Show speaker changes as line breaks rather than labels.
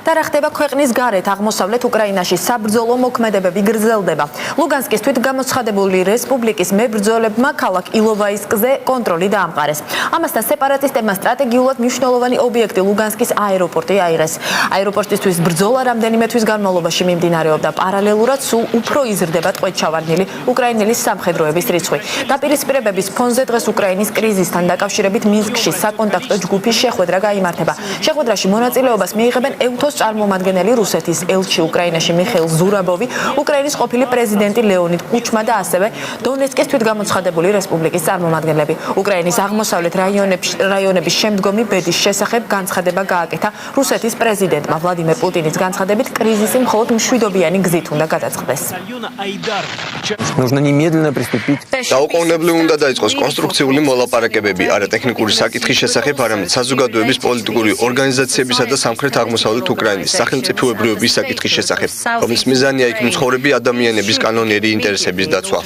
და რა ხდება ქვეყნის გარეთ აღმოსავლეთ უკრაინაში საბრძოლო მოქმედებები გრძელდება. ლუგანსკის თვითგამოცხადებული რესპუბლიკის მებრძოლებმა ქალაქ ილოვაისკზე კონტროლი დაამყარეს. ამასთან სეპარატისტებმა სტრატეგიულად მნიშვნელოვანი ობიექტი ლუგანსკის აეროპორტი აიღეს. აეროპორტისთვის ბრძოლა რამდენიმე თვის განმავლობაში მიმდინარეობდა. პარალელურად სულ უფრო იზრდება ტყვედ-ჩავარდნილი უკრაინელის სამხედროების რიცხვი. დაპირისპირებების ფონზე დღეს უკრაინის კრიზისთან დაკავშირებით მინსკში საკონტაქტო ჯგუფის შეხვედრა გაიმართება. შეხვედრაში მონაწილეობას მიიღებენ ევთოს წარმომადგენელი რუსეთის ელჩი უკრაინაში მიხეილ ზურაბოვი, უკრაინის ყოფილი პრეზიდენტი ლეონიდ კუჩმა და ასევე დონეცკის თვითგამოცხადებული რესპუბლიკის წარმომადგენლები. უკრაინის აღმოსავლეთ რაიონების შემდგომი ბედის შესახებ განცხადება გააკეთა რუსეთის პრეზიდენტმა ვლადიმერ პუტინის განცხადებით კრიზისი მხოლოდ მშვიდობიანი გზით უნდა გადაწყდეს.
დაუყოვნებლივ უნდა დაიწყოს კონსტრუქციული მოლაპარაკებები არა ტექნიკური საკითხის შესახებ, არამედ საზოგადოების პოლიტიკური ორგანიზაციებისა და სამხრეთ აღმოსავლეთ უკრაინის სახელმწიფოებრიობის საკითხის შესახებ, რომლის მიზანია იქ მცხოვრები ადამიანების კანონიერი ინტერესების დაცვა.